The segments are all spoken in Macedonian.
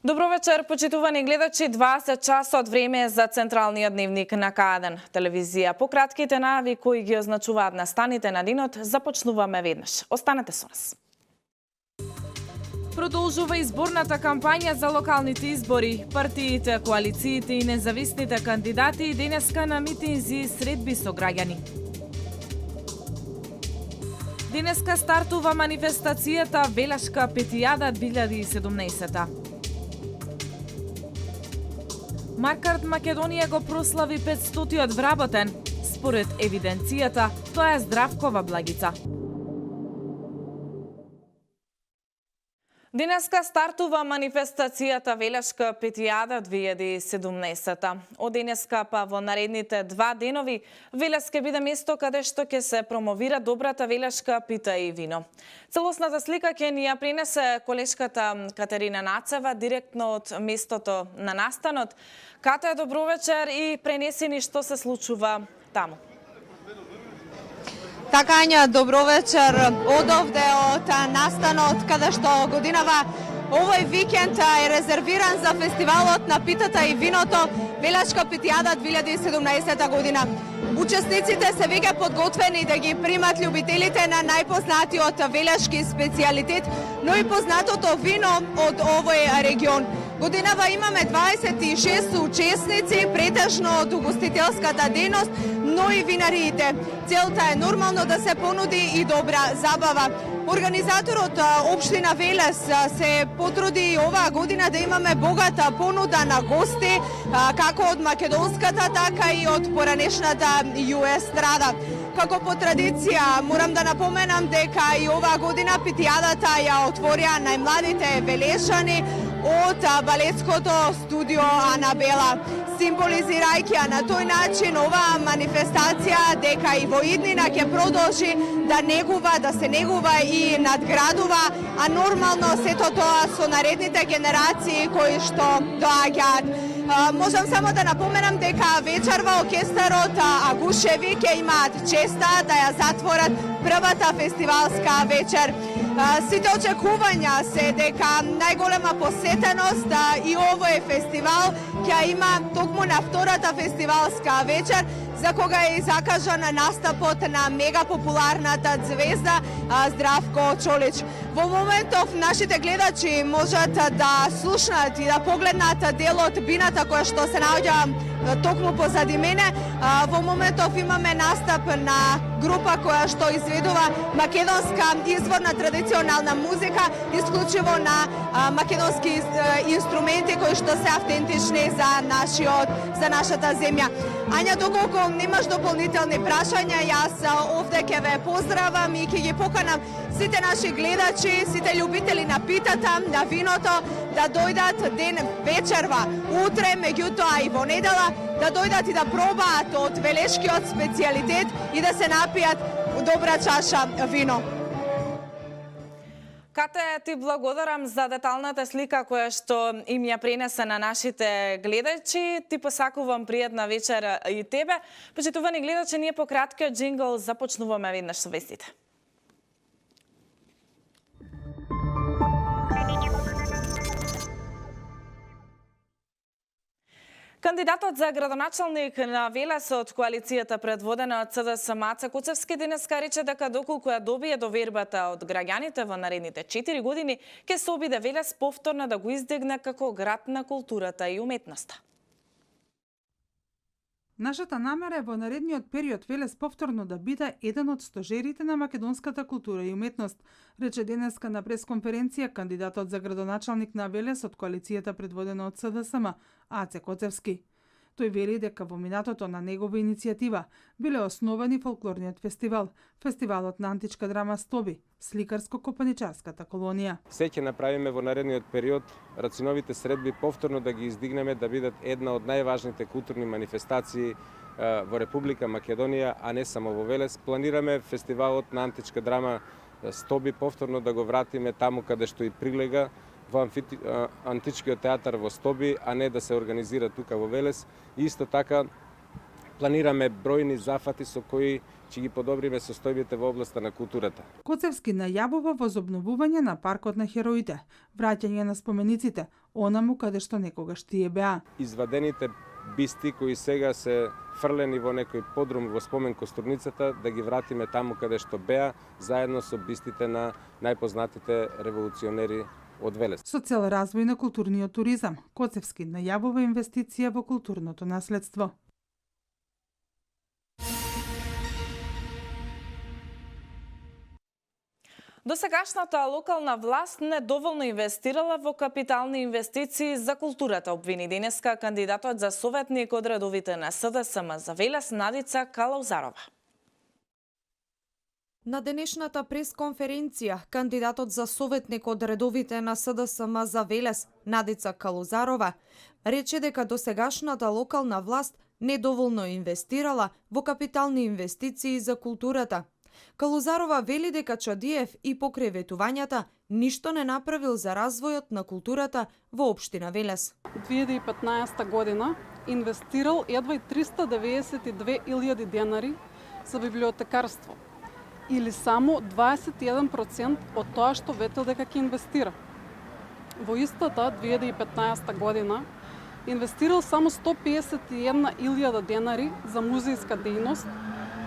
Добро вечер, почитувани гледачи. 20 часот време е за централниот дневник на К1 телевизија. По кратките најави кои ги означуваат настаните на денот, започнуваме веднаш. Останете со нас. Продолжува изборната кампања за локалните избори. Партиите, коалициите и независните кандидати денеска на митинзи и средби со граѓани. Денеска стартува манифестацијата Велешка петијада 2017. Маркарт Македонија го прослави 500-тиот вработен. Според евиденцијата, тоа е Здравкова Благица. Денеска стартува манифестацијата Велешка петијада 2017. Од денеска па во наредните 2 денови Велес ќе биде место каде што ќе се промовира добрата велешка пита и вино. Целосната слика ќе ни ја пренесе колешката Катерина Нацева директно од местото на настанот. Кате, добро вечер и пренеси ни што се случува таму. Така, Ања, добро вечер. Одовде од настанот, каде што годинава овој викенд е резервиран за фестивалот на питата и виното Велешка петијада 2017 година. Учесниците се веќе подготвени да ги примат љубителите на најпознатиот велешки специјалитет, но и познатото вино од овој регион. Годинава имаме 26 учесници, претежно од угостителската дејност, но и винариите. Целта е нормално да се понуди и добра забава. Организаторот Општина Велес се потруди оваа година да имаме богата понуда на гости, како од македонската, така и од поранешната US страда. Како по традиција, морам да напоменам дека и оваа година петијадата ја отворија најмладите велешани од балетското студио Анабела, символизирајќи на тој начин оваа манифестација дека и во иднина ќе продолжи да негува, да се негува и надградува, а нормално сето тоа со наредните генерации кои што доаѓаат. Можам само да напоменам дека вечерва оркестарот Агушеви ќе имаат честа да ја затворат првата фестивалска вечер. Сите очекувања се дека најголема посетеност и овој фестивал ќе има токму на втората фестивалска вечер, за кога е закажан настапот на мегапопуларната звезда Здравко Чолич. Во моментов нашите гледачи можат да слушнат и да погледнат дел од бината која што се наоѓа токму позади мене. Во моментов имаме настап на група која што изведува македонска изворна традиционална музика, исклучиво на македонски инструменти кои што се автентични за нашата земја. Ања, доколку немаш дополнителни прашања, јас овде ќе ве поздравам и ќе ги поканам сите наши гледачи, сите љубители на питата, на виното, да дојдат ден вечерва, утре, меѓутоа и во недела, да дојдат и да пробаат од велешкиот специјалитет и да се напијат добра чаша вино. Кате, ти благодарам за деталната слика која што им ја пренесе на нашите гледачи. Ти посакувам пријатна вечер и тебе. Почитувани гледачи, ние по краткиот джингл започнуваме веднаш со вестите. Кандидатот за градоначалник на Велес од коалицијата предводена од СДС Маца Куцевски денеска рече дека доколку ја добие довербата од граѓаните во наредните 4 години, ќе се обиде Велес повторно да го издигне како град на културата и уметноста. Нашата намера е во наредниот период Велес повторно да биде еден од стожерите на македонската култура и уметност, рече денеска на пресконференција кандидатот за градоначалник на Велес од коалицијата предводена од СДСМ, Аце Коцевски. Тој вели дека во минатото на негова иницијатива биле основани фолклорниот фестивал, фестивалот на античка драма Стоби, сликарско-копаничарската колонија. Се ќе направиме во наредниот период рациновите средби повторно да ги издигнеме да бидат една од најважните културни манифестации во Република Македонија, а не само во Велес. Планираме фестивалот на античка драма Стоби повторно да го вратиме таму каде што и прилега, во античкиот театар во Стоби, а не да се организира тука во Велес. И исто така Планираме бројни зафати со кои ќе ги подобриме состојбите во областа на културата. Коцевски најавува возобновување на паркот на хероите, враќање на спомениците, онаму каде што некогаш тие беа. Извадените бисти кои сега се фрлени во некој подрум во спомен костурницата, да ги вратиме таму каде што беа, заедно со бистите на најпознатите револуционери од Велес. Со цел развој на културниот туризам, Коцевски најавува инвестиција во културното наследство. Досегашната локална власт недоволно инвестирала во капитални инвестиции за културата, обвини денеска кандидатот за советник од редовите на СДСМ за Велес Надица Калаузарова. На денешната пресконференција, кандидатот за советник од редовите на СДСМ за Велес Надица Калаузарова рече дека досегашната локална власт недоволно инвестирала во капитални инвестиции за културата. Калаузарова вели дека Чадиев и покрај ветувањата ништо не направил за развојот на културата во општина Велес. 2015 година инвестирал едва и 392.000 денари за библиотекарство, или само 21% од тоа што ветил дека ќе инвестира. Во истата 2015 година инвестирал само 151.000 денари за музејска дејност,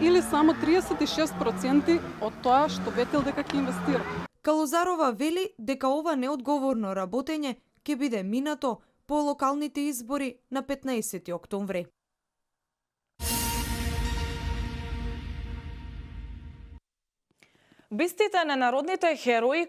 или само 36% од тоа што ветил дека ќе инвестира. Калаузарова вели дека ова неодговорно работење ќе биде минато по локалните избори на 15 октомври. Бистите на народните херои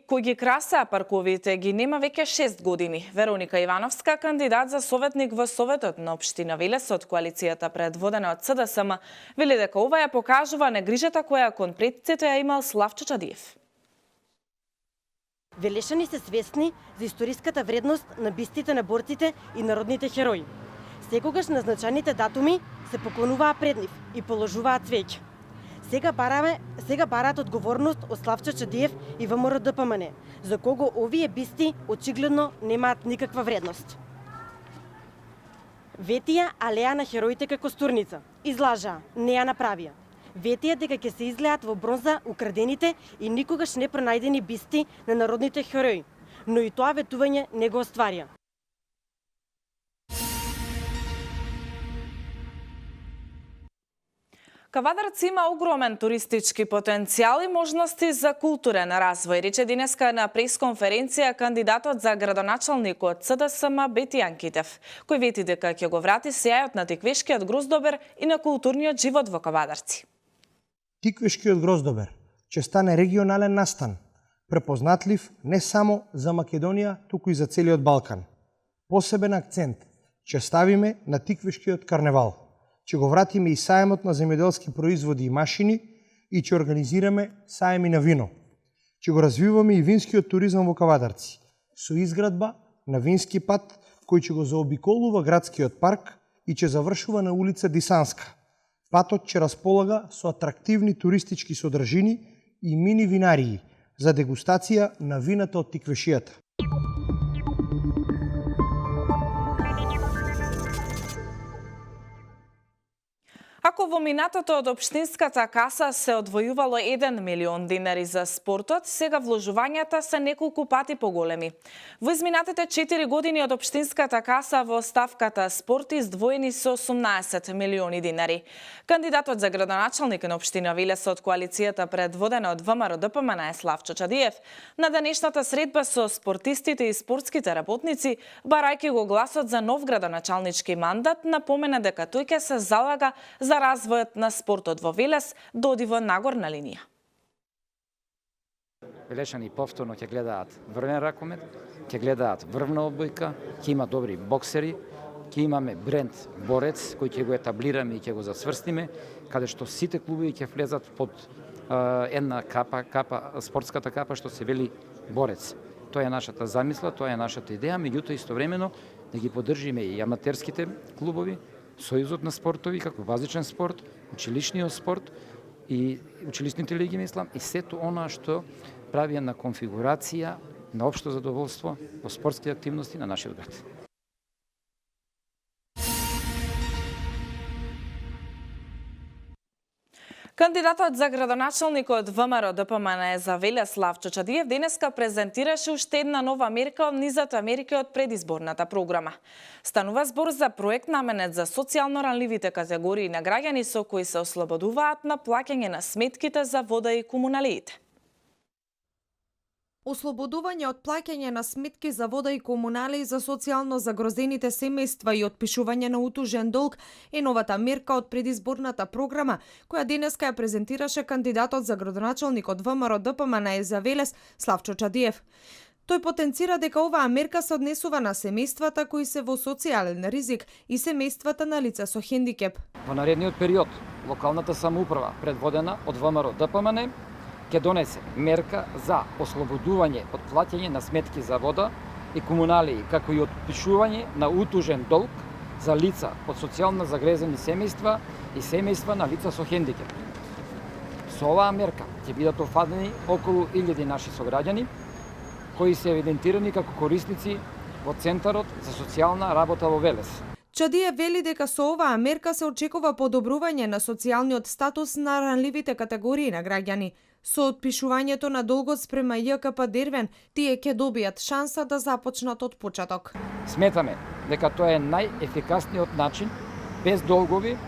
кои ги красеа парковите ги нема веќе 6 години. Вероника Ивановска, кандидат за советник во Советот на општина Велес од коалицијата предводена од СДСМ, вели дека ова ја покажува негрижата која кон предците ја имал Славчо Чадиев. Велешани се свесни за историската вредност на бистите на борците и народните херои. Секогаш на значајните датуми се поклонуваа пред нив и положуваа цвеќе. Сега бараат одговорност од Славчо Чадиев и ВМРО ДПМН, за кого овие бисти очигледно немаат никаква вредност. Ветија алеја на хероите како Костурница. Излажаа, не ја направија. Ветија дека ќе се излеат во бронза украдените и никогаш не пронајдени бисти на народните херои, но и тоа ветување не го остварија. Кавадарци има огромен туристички потенцијал и можности за културен развој, рече денеска на пресконференција кандидатот за градоначалник од СДСМ Бети Анкитев, кој вети дека ќе го врати сејајот на тиквешкиот гроздобер и на културниот живот во Кавадарци. Тиквешкиот гроздобер ќе стане регионален настан, препознатлив не само за Македонија, туку и за целиот Балкан. Посебен акцент ќе ставиме на тиквешкиот карневал. Ќе го вратиме и сајмот на земјоделски производи и машини и ќе организираме сајми на вино. Ќе го развиваме и винскиот туризам во Кавадарци, со изградба на вински пат кој ќе го заобиколува градскиот парк и ќе завршува на улица Дисанска. Патот ќе располага со атрактивни туристички содржини и мини винарии за дегустација на вината од тиквешијата. Ако во минатото од општинската каса се одвојувало 1 милион денари за спортот, сега вложувањата се неколку пати поголеми. Во изминатите 4 години од општинската каса во ставката спорт издвоени со 18 милиони денари. Кандидатот за градоначалник на општина Велес од коалицијата предводена од ВМРО ДПМН Славчо Чадиев на денешната средба со спортистите и спортските работници, барајќи го гласот за нов градоначалнички мандат, напомена дека тој ќе се залага за развојот на спортот во Велес доди во нагорна линија. Велешани повторно ќе гледаат врвен ракомет, ќе гледаат врвна одбојка, ќе има добри боксери, ќе имаме бренд борец кој ќе го етаблираме и ќе го засврстиме, каде што сите клубови ќе влезат под една капа, спортската капа што се вели борец. Тоа е нашата замисла, тоа е нашата идеја, меѓутоа истовремено да ги поддржиме и аматерските клубови, Сојузот на спортови како базичен спорт, училишниот спорт и училишните лиги мислам и сето она што прави една конфигурација на општо задоволство во спортски активности на нашиот град. Кандидатот за градоначалник од ВМРО ДПМН за Велес Славчо Чадиев денеска презентираше уште една нова мерка од низата мерки од предизборната програма. Станува збор за проект наменет за социјално ранливите категории на граѓани со кои се ослободуваат на плаќање на сметките за вода и комуналиите. Ослободување од плаќање на сметки за вода и комунали за социјално загрозените семејства и отпишување на утужен долг е новата мерка од предизборната програма, која денеска ја презентираше кандидатот за градоначалник од ВМРО ДПМН за Велес Славчо Чадиев. Тој потенцира дека оваа мерка се однесува на семејствата кои се во социјален ризик и семејствата на лица со хендикеп. Во наредниот период, локалната самоуправа, предводена од ВМРО ДПМН, ќе донесе мерка за ослободување од плаќање на сметки за вода и комуналии, како и отпишување на утужен долг за лица од социјално загрезени семејства и семејства на лица со хендикеп. Со оваа мерка ќе бидат офатени околу 1000 наши сограѓани кои се евидентирани како корисници во Центарот за социјална работа во Велес. Чадиев вели дека со оваа мерка се очекува подобрување на социјалниот статус на ранливите категории на граѓани. Со отпишувањето на долгот спрема ЈКП Дервен, тие ќе добијат шанса да започнат од почеток. Сметаме дека тоа е најефикасниот начин, без долгови,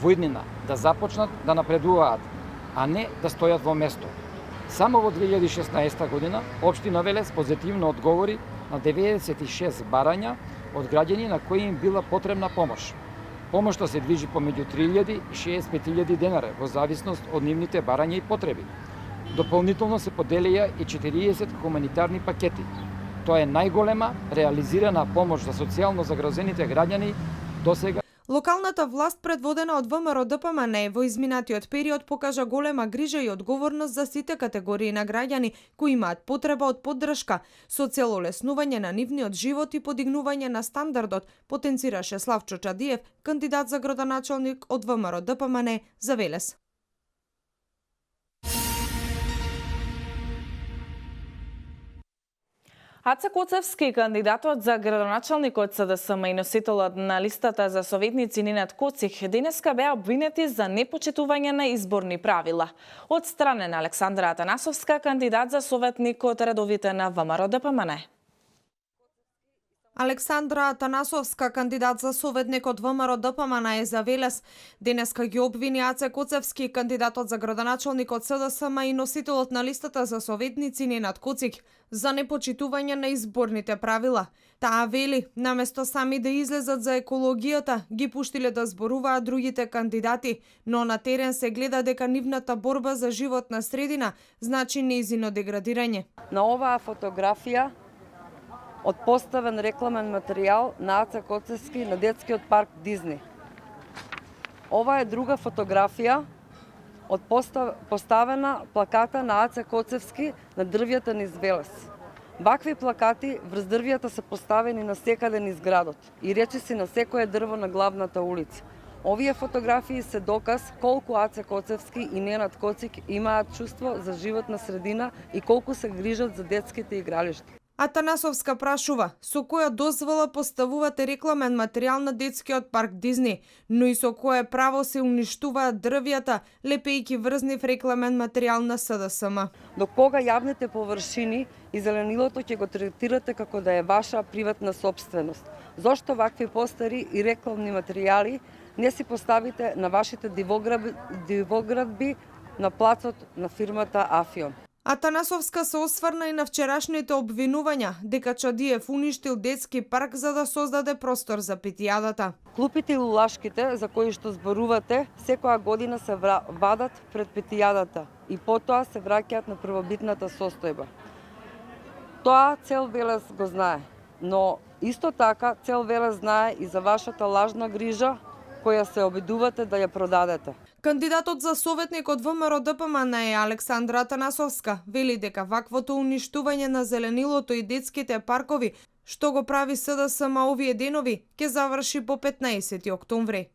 во иднина, да започнат да напредуваат, а не да стојат во место. Само во 2016 година, Општина Велес позитивно одговори на 96 барања од граѓани на кои им била потребна помош. Помошта се движи помеѓу 3000 и 65.000 денари во зависност од нивните барања и потреби. Дополнително се поделија и 40 хуманитарни пакети. Тоа е најголема реализирана помош за социјално загрозените граѓани досега. Локалната власт предводена од ВМРО ДПМН во изминатиот период покажа голема грижа и одговорност за сите категории на граѓани кои имаат потреба од поддршка со цел олеснување на нивниот живот и подигнување на стандардот, потенцираше Славчо Чадиев, кандидат за градоначалник од ВМРО ДПМН за Велес. Аце Коцевски, кандидатот за градоначалник од СДСМ и носителот на листата за советници Ненад Коцик, денеска беа обвинети за непочитување на изборни правила. Од страна на Александра Атанасовска, кандидат за советник од редовите на ВМРО ДПМН. Александра Атанасовска, кандидат за советник од ВМРО ДПМН за Велес, денеска ги обвини Аце Коцевски, кандидатот за градоначалник од СДСМ и носителот на листата за советници Ненад Коцик, за непочитување на изборните правила. Таа вели, наместо сами да излезат за екологијата, ги пуштиле да зборуваат другите кандидати, но на терен се гледа дека нивната борба за животна средина значи нејзино деградирање. На оваа фотографија од поставен рекламен материјал на Аце Коцевски на детскиот парк Дизни. Ова е друга фотографија од поставена плаката на Аце Коцевски на дрвјата низ Велес. Вакви плакати врз дрвјата се поставени на секаде низ градот и речиси на секое дрво на главната улица. Овие фотографии се доказ колку Аце Коцевски и Ненад Коцик имаат чувство за животна средина и колку се грижат за детските игралишта. Атанасовска прашува, со која дозвола поставувате рекламен материјал на детскиот парк Дизни, но и со кое право се уништуваат дрвјата, лепејќи врз нив рекламен материјал на СДСМ. До кога јавните површини и зеленилото ќе го третирате како да е ваша приватна собственост? Зошто вакви постери и рекламни материјали не си поставите на вашите дивоградби на плацот на фирмата Афион? Атанасовска се осврна и на вчерашните обвинувања дека Чадиев уништил детски парк за да создаде простор за питијадата. Клупите и лулашките за кои што зборувате секоја година се вадат пред питијадата и потоа се враќаат на првобитната состојба. Тоа цел Велес го знае, но исто така цел Велес знае и за вашата лажна грижа која се обидувате да ја продадете. Кандидатот за советник од ВМРО ДПМН е Александра Атанасовска. Вели дека ваквото уништување на зеленилото и детските паркови, што го прави СДСМ овие денови, ќе заврши по 15 октомври.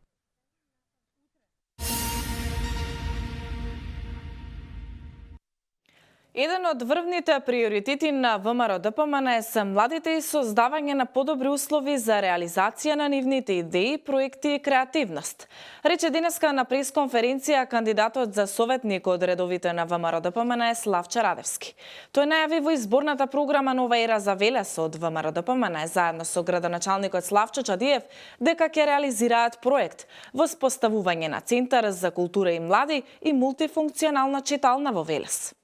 Еден од врвните приоритети на ВМРО ДПМН се младите и создавање на подобри услови за реализација на нивните идеи, проекти и креативност. Рече денеска на пресконференција кандидатот за советник од редовите на ВМРО ДПМН Славчо Радевски. Тој најави во изборната програма Нова ера за Велес од ВМРО ДПМН заедно со градоначалникот Славчо Чадиев дека ќе реализираат проект воспоставување на Центар за култура и млади и мултифункционална читална во Велес.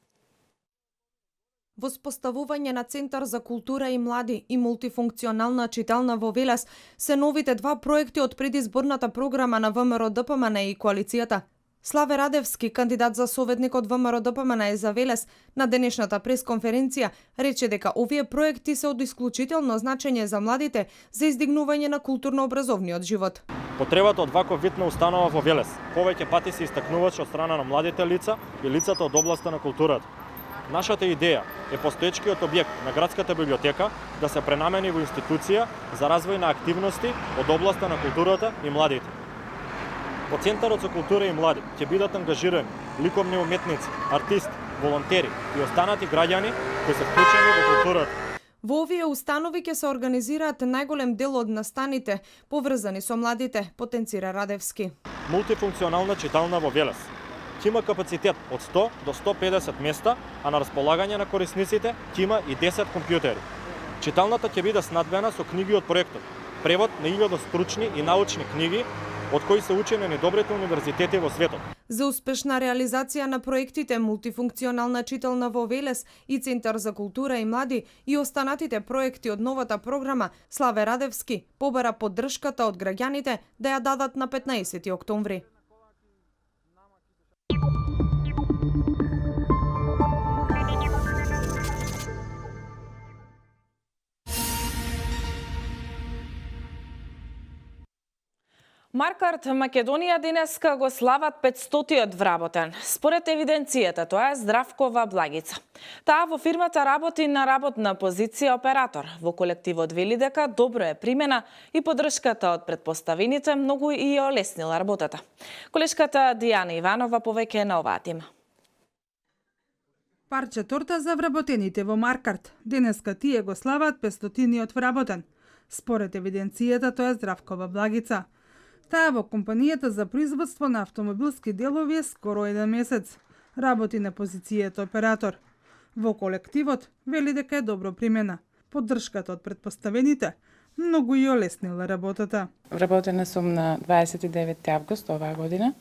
Воспоставување на Центар за култура и млади и мултифункционална читална во Велес се новите два проекти од предизборната програма на ВМРО ДПМН и коалицијата. Славе Радевски, кандидат за советник од ВМРО ДПМН за Велес, на денешната пресконференција рече дека овие проекти се од исклучително значење за младите за издигнување на културно-образовниот живот. Потребата од ваков вид на установа во Велес повеќе пати се истакнуваше од страна на младите лица и лицата од областа на културата. Нашата идеја е постоечкиот објект на градската библиотека да се пренамени во институција за развој на активности од областа на културата и младите. Во Центарот за култура и млади ќе бидат ангажирани ликовни уметници, артисти, волонтери и останати граѓани кои се вклучени во културата. Во овие установи ќе се организираат најголем дел од настаните поврзани со младите, потенцира Радевски. Мултифункционална читална во Велес ќе има капацитет од 100 до 150 места, а на располагање на корисниците ќе има и 10 компјутери. Читалната ќе биде снадбена со книги од проектот, превод на 1000 стручни и научни книги, од кои се учени најдобрите универзитети во светот. За успешна реализација на проектите мултифункционална читална во Велес и Центар за култура и млади и останатите проекти од новата програма, Славе Радевски побара поддршката од граѓаните да ја дадат на 15 октомври. Маркарт Македонија денеска го слават 500-тиот вработен. Според евиденцијата, тоа е Здравкова Благица. Таа во фирмата работи на работна позиција оператор. Во колективот вели дека добро е примена и поддршката од претпоставените многу и ја олеснила работата. Колешката Дијана Иванова повеќе на оваа тема. Парче торта за вработените во Маркарт. Денеска тие го слават 500-тиот вработен. Според евиденцијата, тоа е Здравкова Благица. Таа во компанијата за производство на автомобилски делови е скоро 1 месец. Работи на позицијата оператор. Во колективот вели дека е добро примена. Поддршката од претпоставените многу ја олеснила работата. Вработена сум на 29 август оваа година.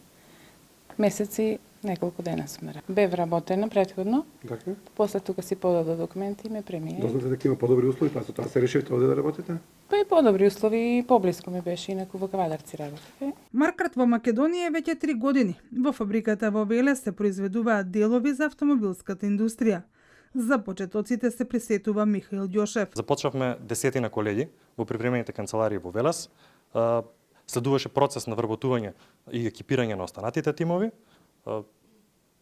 Месеци неколку дена сум на работа. Бе вработена претходно. Така. После тука си подадов документи и ме премија. Дознате дека има подобри услови, па со тоа се решивте овде да работите? Па и подобри услови и поблиску ми беше, инаку во Кавадарци работев. Маркарт во Македонија е веќе 3 години. Во фабриката во Велес се произведуваат делови за автомобилската индустрија. За почетоците се присетува Михаил Ѓошев. Започнавме 10 колеги во припремените канцеларии во Велес. Следуваше процес на вработување и екипирање на останатите тимови.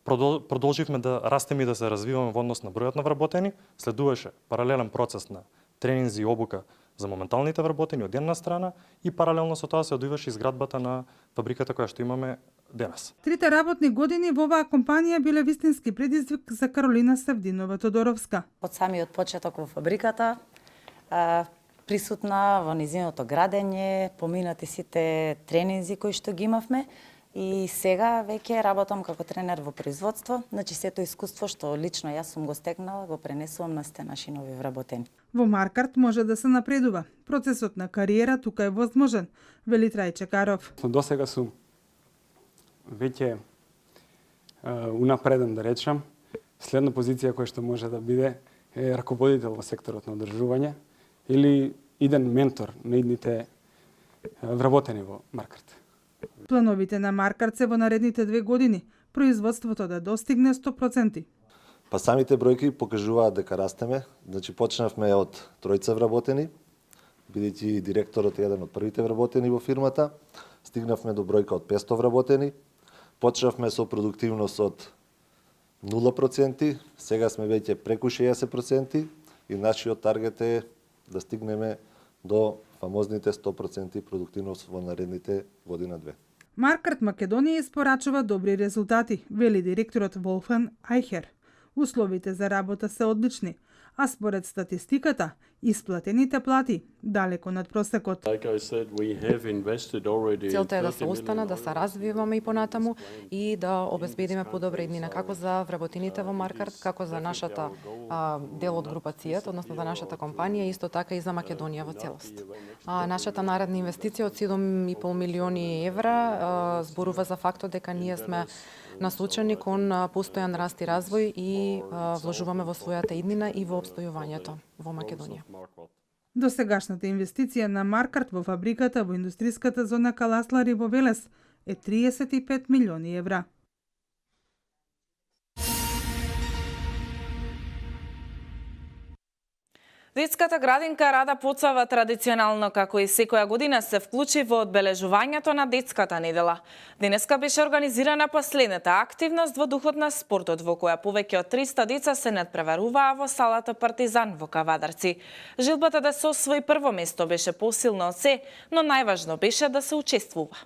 Продолживме да растеме и да се развиваме во однос на бројот на вработени. Следуваше паралелен процес на тренинзи и обука за моменталните вработени од една страна и паралелно со тоа се одвиваше изградбата на фабриката која што имаме денес. Трите работни години во оваа компанија биле вистински предизвик за Каролина Савдинова Тодоровска. Од самиот почеток во фабриката, присутна во низиното градење, поминати сите тренинзи кои што ги имавме, и сега веќе работам како тренер во производство, значи сето искуство што лично јас сум го стекнала, го пренесувам на сите наши нови вработени. Во Маркарт може да се напредува. Процесот на кариера тука е возможен, вели Трајче Каров. До сега сум веќе унапреден, да речам. Следна позиција која што може да биде е раководител во секторот на одржување или иден ментор на идните вработени во Маркарт. Плановите на Маркарт се во наредните 2 години производството да достигне 100%. Па самите бројки покажуваат дека растеме. Значи почнавме од 3 вработени, бидејќи директорот е еден од првите вработени во фирмата. Стигнавме до бројка од 500 вработени. Почнавме со продуктивност од 0%, сега сме веќе преку 60% и нашиот таргет е да стигнеме до фамозните 100% продуктивност во наредните година-две. Маркарт Македонија испорачува добри резултати, вели директорот Волфан Ајхер. Условите за работа се одлични, а според статистиката, исплатените плати далеко над просекот. Целта е да се остана, да се развиваме и понатаму и да обезбедиме подобра иднина како за вработените во Маркарт, како за нашата дел од групацијата, односно за нашата компанија, исто така и за Македонија во целост. Нашата наредна инвестиција од 7,5 милиони евра зборува за фактот дека ние сме насочени кон постојан раст и развој и вложуваме во својата иднина и во опстојувањето во Македонија. Досегашната инвестиција на Маркарт во фабриката во индустриската зона Каласлари во Велес е 35 милиони евра. Детската градинка Рада Поцава традиционално како и секоја година се вклучи во одбележувањето на детската недела. Денеска беше организирана последната активност во духот на спортот, во која повеќе од 300 деца се надпреваруваа во салата Партизан во Кавадарци. Желбата да се освои прво место беше посилна од се, но најважно беше да се учествува.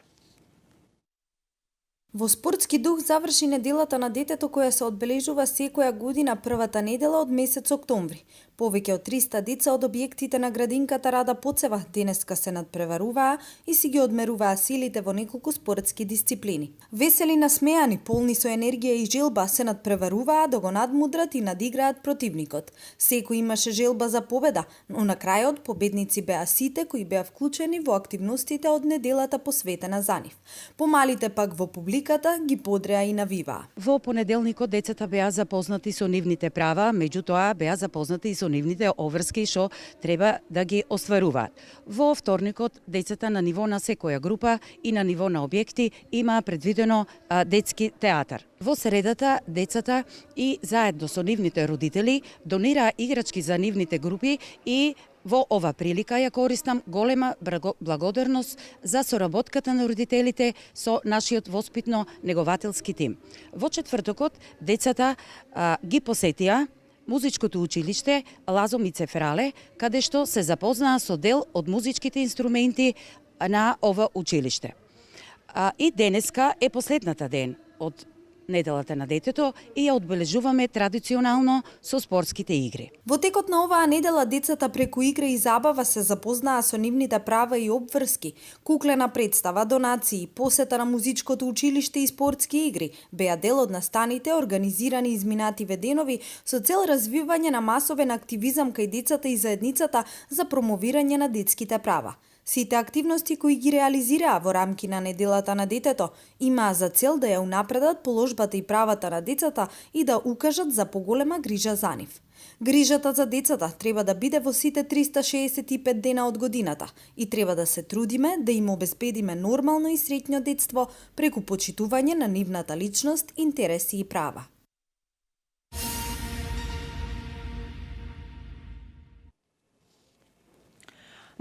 Во спортски дух заврши неделата на детето која се одбележува секоја година првата недела од месец октомври. Повеќе од 300 деца од објектите на градинката Рада Поцева денеска се надпреваруваа и си ги одмеруваа силите во неколку спортски дисциплини. Весели, насмеани, полни со енергија и желба се надпреваруваа да го надмудрат и надиграат противникот. Секој имаше желба за победа, но на крајот победници беа сите кои беа вклучени во активностите од неделата посветена за нив. Помалите пак во публиката ги подреа и навиваа. Во понеделникот децата беа запознати со нивните права, меѓутоа беа запознати и со нивните обврски што треба да ги остваруваат. Во вторникот децата на ниво на секоја група и на ниво на објекти има предвидено детски театар. Во средата децата и заедно со нивните родители донираа играчки за нивните групи и во ова прилика ја користам голема благодарност за соработката на родителите со нашиот воспитно-негователски тим. Во четвртокот децата ги посетија музичкото училиште Лазо Мицефрале, каде што се запознаа со дел од музичките инструменти на ова училиште. И денеска е последната ден од неделата на детето и ја одбележуваме традиционално со спортските игри. Во текот на оваа недела децата преку игра и забава се запознаа со нивните права и обврски, куклена представа, донации, посета на музичкото училиште и спортски игри беа дел од настаните организирани изминативе денови со цел развивање на масовен активизам кај децата и заедницата за промовирање на детските права. Сите активности кои ги реализираа во рамки на неделата на детето имаа за цел да ја унапредат положбата и правата на децата и да укажат за поголема грижа за нив. Грижата за децата треба да биде во сите 365 дена од годината и треба да се трудиме да им обезбедиме нормално и среќно детство преку почитување на нивната личност, интереси и права.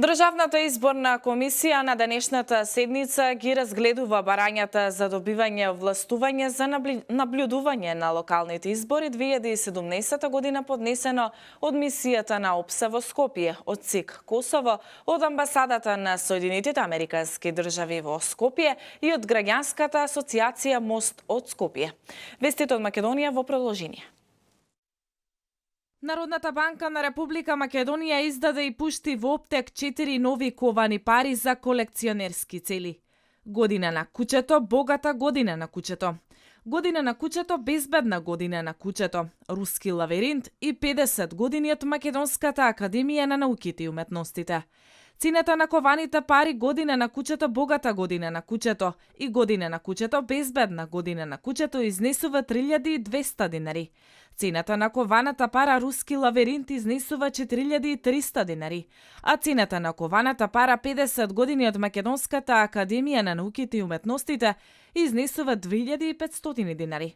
Државната изборна комисија на денешната седница ги разгледува барањата за добивање овластување за наблюдување на локалните избори 2017 година поднесено од мисијата на ОПСЕ во Скопје, од ЦИК Косово, од амбасадата на Соединетите Американски држави во Скопје и од граѓанската асоциација Мост од Скопје. Вестите од Македонија во продолжение. Народната банка на Република Македонија издаде и пушти во оптек 4 нови ковани пари за колекционерски цели. Година на куќето, богата година на куќето. Година на куќето, безбедна година на куќето. Руски лавиринт и 50 години од Македонската академија на науките и уметностите. Цената на кованите пари година на куќето, богата година на куќето и година на куќето, безбедна година на куќето изнесува 3200 динари. Цената на кованата пара руски лавиринт изнесува 4300 динари, а цената на кованата пара 50 години од Македонската академија на науките и уметностите изнесува 2500 динари.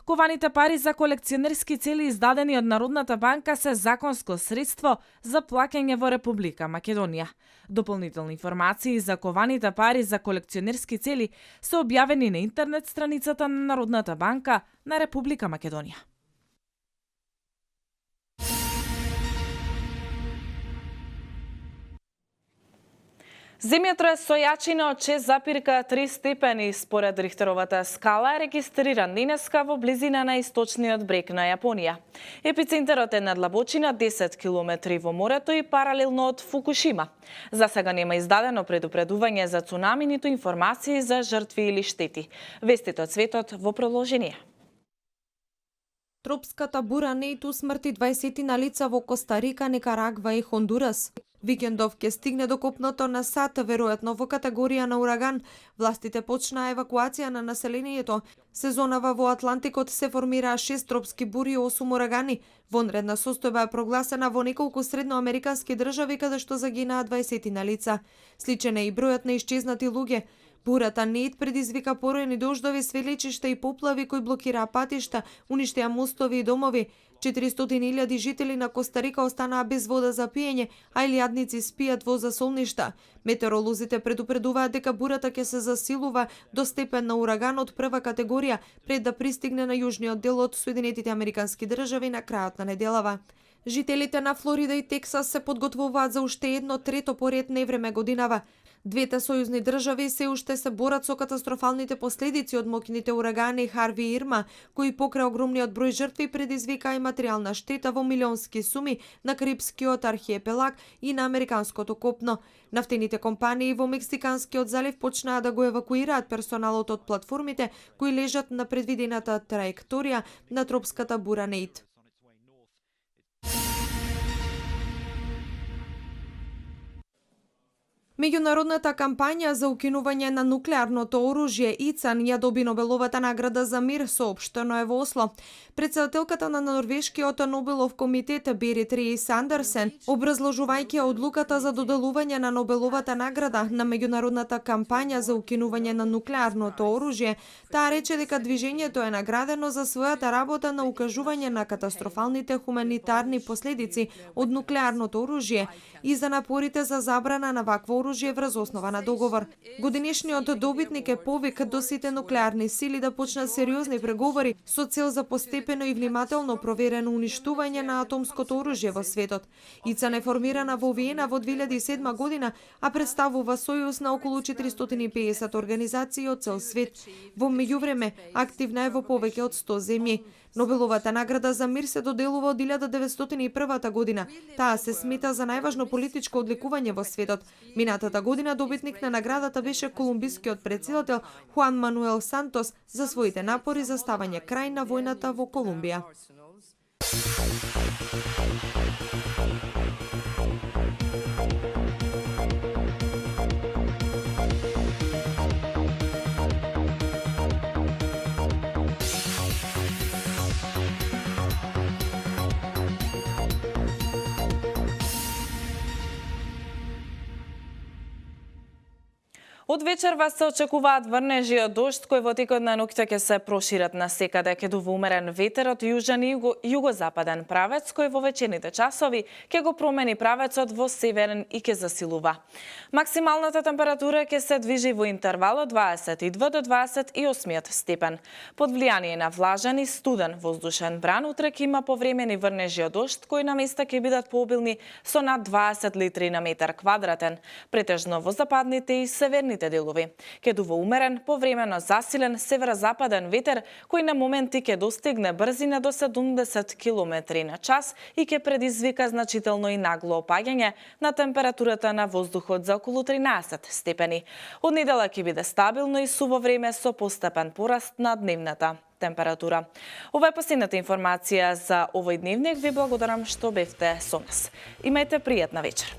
Кованите пари за колекционерски цели издадени од Народната банка се законско средство за плаќање во Република Македонија. Дополнителни информации за кованите пари за колекционерски цели се објавени на интернет страницата на Народната банка на Република Македонија. Земјотрес со јачина од 6,3 степени според Рихтеровата скала е регистриран денеска во близина на источниот брег на Јапонија. Епицентарот е на длабочина 10 км во морето и паралелно од Фукушима. За сега нема издадено предупредување за цунами, ниту информации за жртви или штети. Вестите од светот во продолжение. Тропската бура Нейт усмрти 20 на лица во Коста Рика, Никарагва и Хондурас. Викендов ќе стигне до копното на сат, веројатно во категорија на ураган. Властите почнаа евакуација на населението. Сезонава во Атлантикот се формираа 6 тропски бури и 8 урагани. Вонредна состојба е прогласена во неколку средноамерикански држави каде што загинаа 20 на лица. Сличен е и бројот на исчезнати луѓе. Бурата Нейт предизвика поројни дождови, свелечишта и поплави кои блокираа патишта, уништија мостови и домови. 400.000 жители на Коста Рика останаа без вода за пиење, а илјадници спијат во засолништа. Метеоролозите предупредуваат дека бурата ќе се засилува до степен на ураган од прва категорија пред да пристигне на јужниот дел од Соединетите Американски држави на крајот на неделава. Жителите на Флорида и Тексас се подготвуваат за уште едно трето поред невреме годинава. Двете сојузни држави се уште се борат со катастрофалните последици од моќните урагани Харви и Ирма, кои покрај огромниот број жртви предизвикаа и материјална штета во милионски суми на Карипскиот архиепелаг и на американското копно. Нафтените компании во Мексиканскиот залив почнаа да го евакуираат персоналот од платформите кои лежат на предвидената траекторија на тропската бура Нейт. Меѓународната кампања за укинување на нуклеарното оружје ИЦАН ја доби Нобеловата награда за мир, соопштено е во Осло. Председателката на Норвешкиот Нобелов комитет Берит Реис Андерсен, образложувајќи одлуката за доделување на Нобеловата награда на меѓународната кампања за укинување на нуклеарното оружје, таа рече дека движењето е наградено за својата работа на укажување на катастрофалните хуманитарни последици од нуклеарното оружје и за напорите за забрана на вакво оружје врз основа на договор. Годинешниот добитник е повик до сите нуклеарни сили да почнат сериозни преговори со цел за постепено и внимателно проверено уништување на атомското оружје во светот. ИЦАН е формирана во Виена во 2007 година, а представува сојуз на околу 450 организации од цел свет. Во меѓувреме, активна е во повеќе од 100 земји. Нобеловата награда за мир се доделува од 1901 година. Таа се смета за најважно политичко одликување во светот. Минатата година добитник на наградата беше колумбискиот претседател Хуан Мануел Сантос за своите напори за ставање крај на војната во Колумбија. Од вечерва се очекуваат врнежи од дожд кои во текот на ноќта ќе се прошират насекаде, ќе дува умерен ветер од јужен и југозападен правец кој во вечерните часови ќе го промени правецот во северен и ќе засилува. Максималната температура ќе се движи во интервал од 22 до 28 степен. Под влијание на влажен и студен воздушен бран утре ќе има повремени врнежи од дожд кои на места ќе бидат пообилни со над 20 литри на метар квадратен, претежно во западните и северните делови. Ќе дува умерен, повремено засилен северозападен ветер кој на моменти ќе достигне брзина до 70 км на час и ќе предизвика значително и нагло опаѓање на температурата на воздухот за околу 13 степени. Од недела ќе биде стабилно и суво време со постепен пораст на дневната температура. Ова е последната информација за овој дневник. Ви благодарам што бевте со нас. Имајте пријатна вечер.